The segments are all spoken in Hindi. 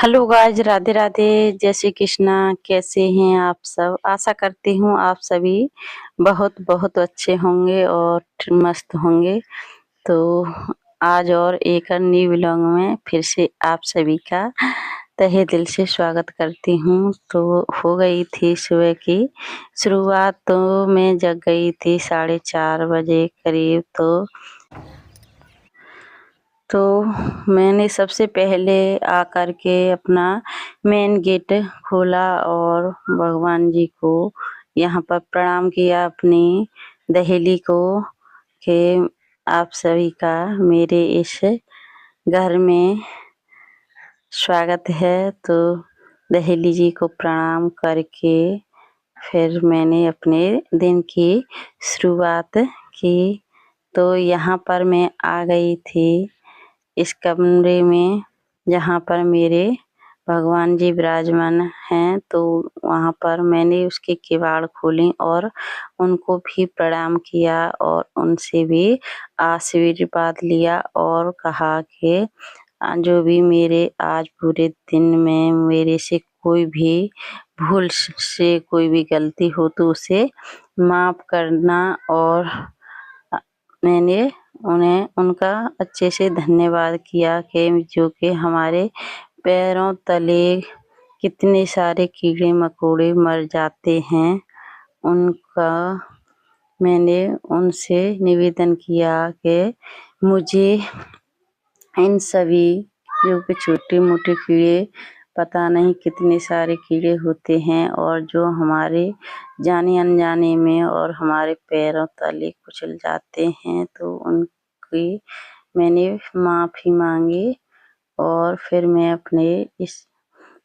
हेलो गाइस, राधे राधे, जय श्री कृष्णा। कैसे हैं आप सब? आशा करती हूँ आप सभी बहुत बहुत अच्छे होंगे और मस्त होंगे। तो आज और एक न्यू व्लॉग में फिर से आप सभी का तहे दिल से स्वागत करती हूँ। तो हो गई थी सुबह की शुरुआत, तो मैं जग गई थी 4:30 बजे करीब। तो मैंने सबसे पहले आकर के अपना मेन गेट खोला और भगवान जी को यहाँ पर प्रणाम किया, अपनी दहेली को, कि आप सभी का मेरे इस घर में स्वागत है। तो दहेली जी को प्रणाम करके फिर मैंने अपने दिन की शुरुआत की। तो यहाँ पर मैं आ गई थी इस कमरे में जहाँ पर मेरे भगवान जी विराजमान हैं। तो वहाँ पर मैंने उसके किवाड़ खोले और उनको भी प्रणाम किया और उनसे भी आशीर्वाद लिया और कहा कि जो भी मेरे आज पूरे दिन में मेरे से कोई भी भूल से कोई भी गलती हो तो उसे माफ़ करना। और मैंने उन्हें उनका अच्छे से धन्यवाद किया कि जो कि हमारे पैरों तले कितने सारे कीड़े मकोड़े मर जाते हैं, उनका मैंने उनसे निवेदन किया कि मुझे इन सभी जो कि छोटे मोटे कीड़े, पता नहीं कितने सारे कीड़े होते हैं और जो हमारे जाने अनजाने में और हमारे पैरों तले कुचल जाते हैं, तो उनकी मैंने माफ़ी मांगी। और फिर मैं अपने इस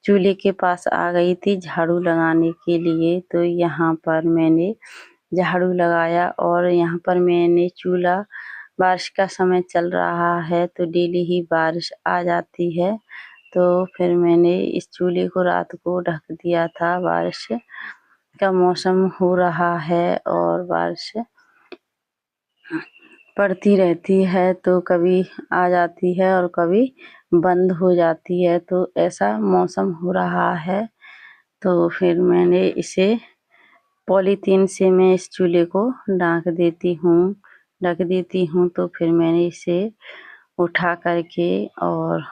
चूल्हे के पास आ गई थी झाड़ू लगाने के लिए। तो यहाँ पर मैंने झाड़ू लगाया और यहाँ पर मैंने चूल्हा, बारिश का समय चल रहा है तो डेली ही बारिश आ जाती है, तो फिर मैंने इस चूल्हे को रात को ढक दिया था। बारिश का मौसम हो रहा है और बारिश पड़ती रहती है, तो कभी आ जाती है और कभी बंद हो जाती है, तो ऐसा मौसम हो रहा है। तो फिर मैंने इसे पॉलीथीन से मैं इस चूल्हे को ढक देती हूँ। तो फिर मैंने इसे उठा करके और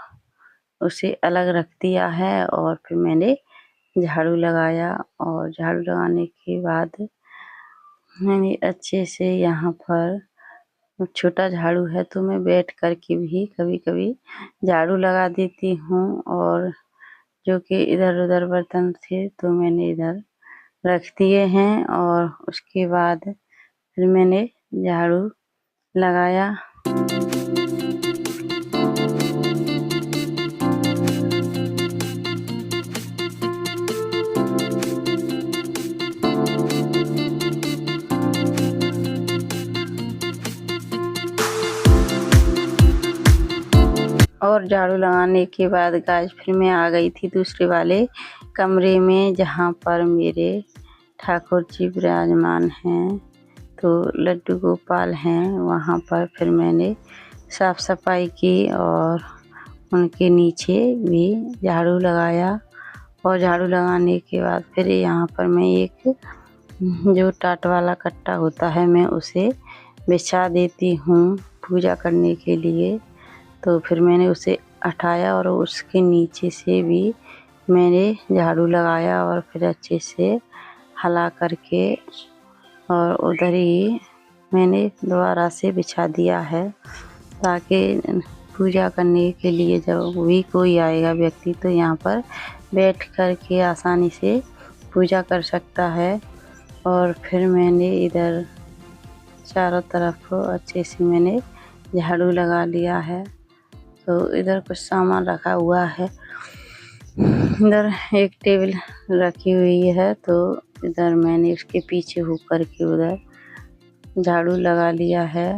उसे अलग रख दिया है और फिर मैंने झाड़ू लगाया। और झाड़ू लगाने के बाद मैंने अच्छे से यहाँ पर छोटा झाड़ू है तो मैं बैठ कर के भी कभी-कभी झाड़ू लगा देती हूँ। और जो कि इधर-उधर बर्तन थे तो मैंने इधर रख दिए हैं और उसके बाद फिर मैंने झाड़ू लगाया। और झाड़ू लगाने के बाद गाइस फिर मैं आ गई थी दूसरे वाले कमरे में जहाँ पर मेरे ठाकुर जी विराजमान हैं, तो लड्डू गोपाल हैं। वहाँ पर फिर मैंने साफ़ सफाई की और उनके नीचे भी झाड़ू लगाया। और झाड़ू लगाने के बाद फिर यहाँ पर मैं एक जो टाट वाला कट्टा होता है मैं उसे बिछा देती हूँ पूजा करने के लिए। तो फिर मैंने उसे हटाया और उसके नीचे से भी मैंने झाड़ू लगाया और फिर अच्छे से हिला करके और उधर ही मैंने दोबारा से बिछा दिया है, ताकि पूजा करने के लिए जब भी कोई आएगा व्यक्ति तो यहाँ पर बैठ कर के आसानी से पूजा कर सकता है। और फिर मैंने इधर चारों तरफ अच्छे से मैंने झाड़ू लगा लिया है। तो इधर कुछ सामान रखा हुआ है, इधर एक टेबल रखी हुई है, तो इधर मैंने उसके पीछे होकर के उधर झाड़ू लगा लिया है।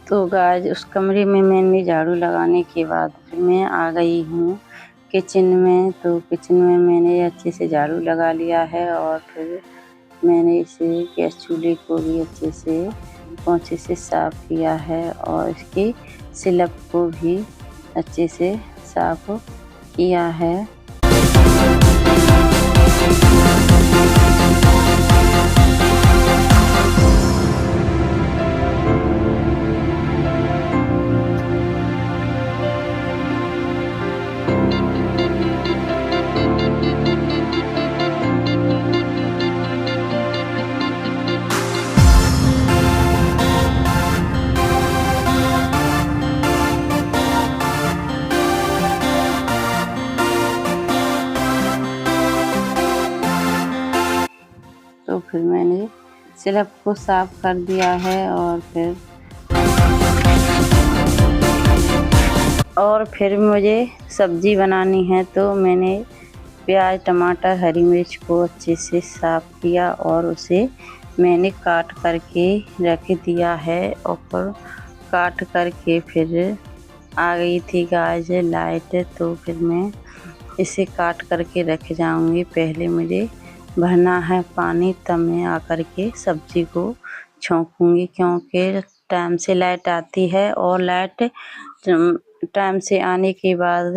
तो गाइस उस कमरे में मैंने झाड़ू लगाने के बाद फिर मैं आ गई हूँ किचन में। तो किचन में मैंने अच्छे से झाड़ू लगा लिया है और फिर मैंने इसे गैस चूल्हे को भी अच्छे से पोंछे से साफ किया है और इसकी स्लैब को भी अच्छे से साफ किया है। तो फिर मैंने स्लैब को साफ कर दिया है और फिर मुझे सब्जी बनानी है। तो मैंने प्याज टमाटर हरी मिर्च को अच्छे से साफ किया और उसे मैंने काट करके रख दिया है। और काट करके फिर आ गई थी गाइस लाइट, तो फिर मैं इसे काट करके रख जाऊंगी। पहले मुझे भरना है पानी, तब मैं आकर के सब्जी को छौंकूंगी, क्योंकि टाइम से लाइट आती है और लाइट टाइम से आने के बाद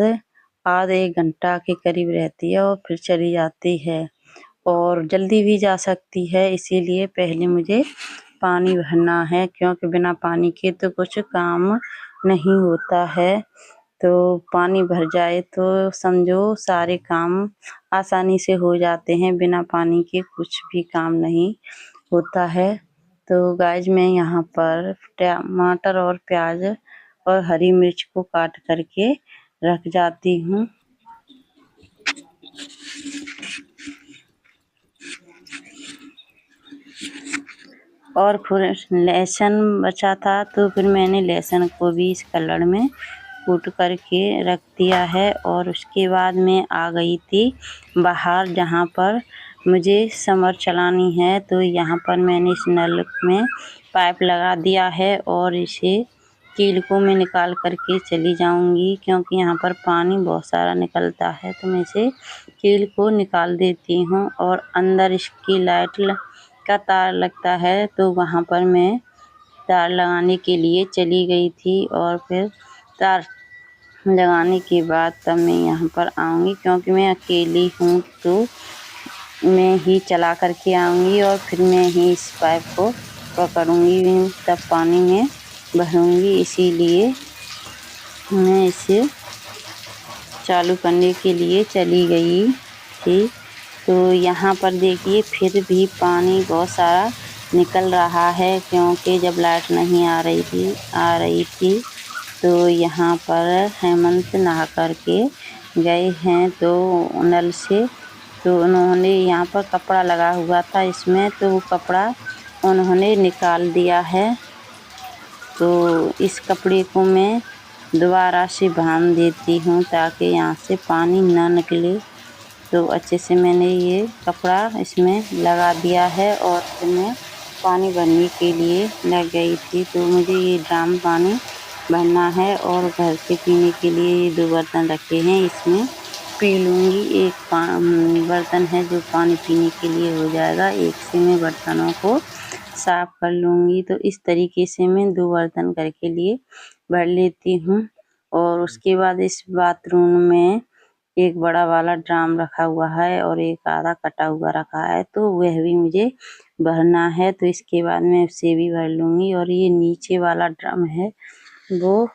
आधा एक घंटा के करीब रहती है और फिर चली जाती है और जल्दी भी जा सकती है। इसीलिए पहले मुझे पानी भरना है, क्योंकि बिना पानी के तो कुछ काम नहीं होता है। तो पानी भर जाए तो समझो सारे काम आसानी से हो जाते हैं, बिना पानी के कुछ भी काम नहीं होता है। तो गाइस मैं यहाँ पर टमाटर और प्याज और हरी मिर्च को काट करके रख जाती हूँ। और फिर लहसुन बचा था, तो फिर मैंने लहसुन को भी इस कलर में कूट करके रख दिया है। और उसके बाद मैं आ गई थी बाहर, जहाँ पर मुझे समर चलानी है। तो यहाँ पर मैंने इस नल में पाइप लगा दिया है और इसे कील को मैं निकाल करके चली जाऊंगी, क्योंकि यहाँ पर पानी बहुत सारा निकलता है। तो मैं इसे कील को निकाल देती हूँ और अंदर इसकी लाइट का तार लगता है, तो वहाँ पर मैं तार लगाने के लिए चली गई थी। और फिर तार लगाने के बाद तब मैं यहाँ पर आऊँगी, क्योंकि मैं अकेली हूँ तो मैं ही चला करके आऊँगी और फिर मैं ही इस पाइप को पकड़ूँगी, तब पानी में भरूँगी। इसीलिए मैं इसे चालू करने के लिए चली गई थी। तो यहाँ पर देखिए फिर भी पानी बहुत सारा निकल रहा है, क्योंकि जब लाइट नहीं आ रही थी तो यहाँ पर हेमंत नहा करके गए हैं तो नल से। तो उन्होंने यहाँ पर कपड़ा लगा हुआ था इसमें, तो वो कपड़ा उन्होंने निकाल दिया है। तो इस कपड़े को मैं दोबारा से बांध देती हूँ, ताकि यहाँ से पानी ना निकले। तो अच्छे से मैंने ये कपड़ा इसमें लगा दिया है और फिर मैं पानी भरने के लिए लग गई थी। तो मुझे ये ड्राम पानी भरना है और घर के पीने के लिए ये 2 बर्तन रखे हैं, इसमें पी लूँगी। एक बर्तन है जो पानी पीने के लिए हो जाएगा, एक से मैं बर्तनों को साफ कर लूँगी। तो इस तरीके से मैं 2 बर्तन करके लिए भर लेती हूँ। और उसके बाद इस बाथरूम में एक बड़ा वाला ड्राम रखा हुआ है और एक आधा कटा हुआ रखा है, तो वह भी मुझे भरना है। तो इसके बाद मैं उसे भी भर लूँगी। और ये नीचे वाला ड्रम है वो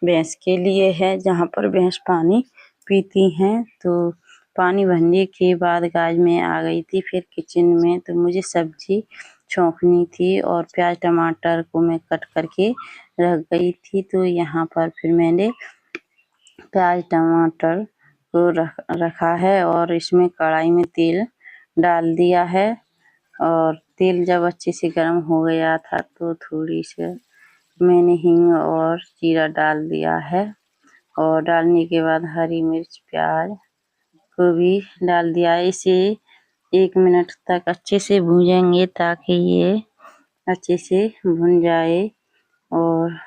भैंस के लिए है, जहाँ पर भैंस पानी पीती हैं। तो पानी भरने के बाद गाइस मैं आ गई थी फिर किचन में। तो मुझे सब्जी छौंकनी थी और प्याज टमाटर को मैं कट करके रख गई थी। तो यहाँ पर फिर मैंने प्याज टमाटर को रखा है और इसमें कढ़ाई में तेल डाल दिया है। और तेल जब अच्छे से गर्म हो गया था तो थोड़ी सी मैंने हींग और जीरा डाल दिया है और डालने के बाद हरी मिर्च प्याज को भी डाल दिया है। इसे 1 मिनट तक अच्छे से भूनेंगे, ताकि ये अच्छे से भुन जाए। और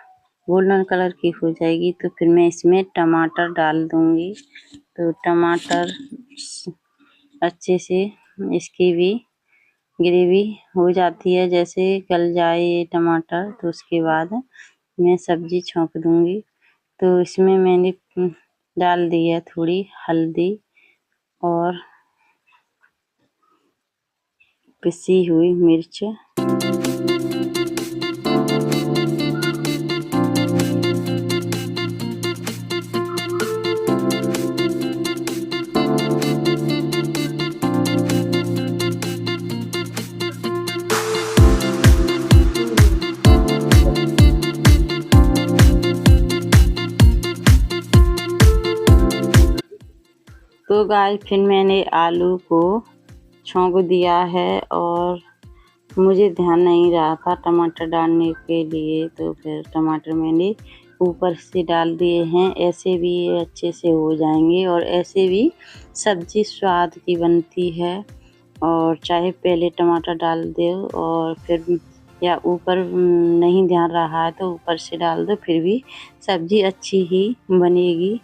गोल्डन कलर की हो जाएगी तो फिर मैं इसमें टमाटर डाल दूंगी। तो टमाटर अच्छे से इसकी भी ग्रेवी हो जाती है। जैसे गल जाए ये टमाटर तो उसके बाद मैं सब्जी छौंक दूंगी। तो इसमें मैंने डाल दी है थोड़ी हल्दी और पिसी हुई मिर्च। तो गाइस फिर मैंने आलू को छौंक दिया है और मुझे ध्यान नहीं रहा था टमाटर डालने के लिए, तो फिर टमाटर मैंने ऊपर से डाल दिए हैं। ऐसे भी ये अच्छे से हो जाएंगे और ऐसे भी सब्जी स्वाद की बनती है। और चाहे पहले टमाटर डाल दो और फिर या ऊपर नहीं ध्यान रहा है तो ऊपर से डाल दो, फिर भी सब्जी अच्छी ही बनेगी।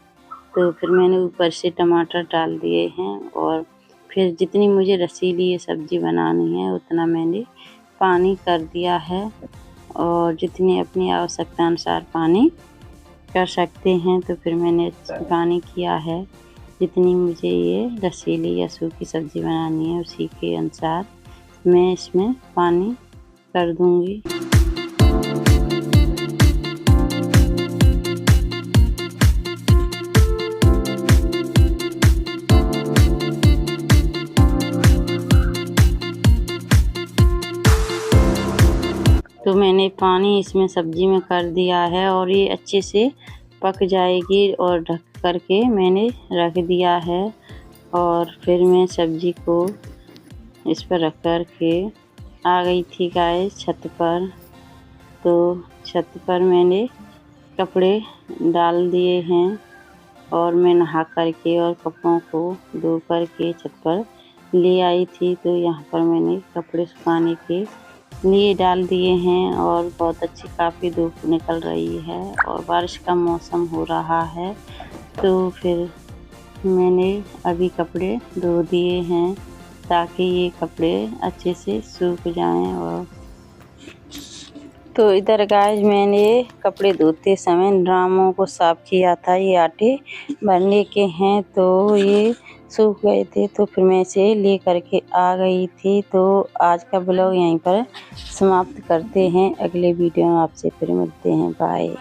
तो फिर मैंने ऊपर से टमाटर डाल दिए हैं और फिर जितनी मुझे रसीली ये सब्जी बनानी है उतना मैंने पानी कर दिया है। और जितनी अपनी आवश्यकता अनुसार पानी कर सकते हैं। तो फिर मैंने पानी किया है जितनी मुझे ये रसीली या सूखी सब्जी बनानी है उसी के अनुसार मैं इसमें पानी कर दूंगी। तो मैंने पानी इसमें सब्जी में कर दिया है और ये अच्छे से पक जाएगी और ढक करके मैंने रख दिया है। और फिर मैं सब्जी को इस पर रख कर के आ गई थी गाइस छत पर। तो छत पर मैंने कपड़े डाल दिए हैं और मैं नहा करके और कपड़ों को धो करके छत पर ले आई थी। तो यहाँ पर मैंने कपड़े सुखाने के लिए डाल दिए हैं और बहुत अच्छी काफ़ी धूप निकल रही है और बारिश का मौसम हो रहा है। तो फिर मैंने अभी कपड़े धो दिए हैं ताकि ये कपड़े अच्छे से सूख जाएं। और तो इधर गाइस मैंने कपड़े धोते समय ड्रामों को साफ किया था। ये आटे भरने के हैं तो ये सूख गए थे तो फिर मैं इसे ले करके आ गई थी। तो आज का ब्लॉग यहीं पर समाप्त करते हैं। अगले वीडियो में आपसे फिर मिलते हैं। बाय।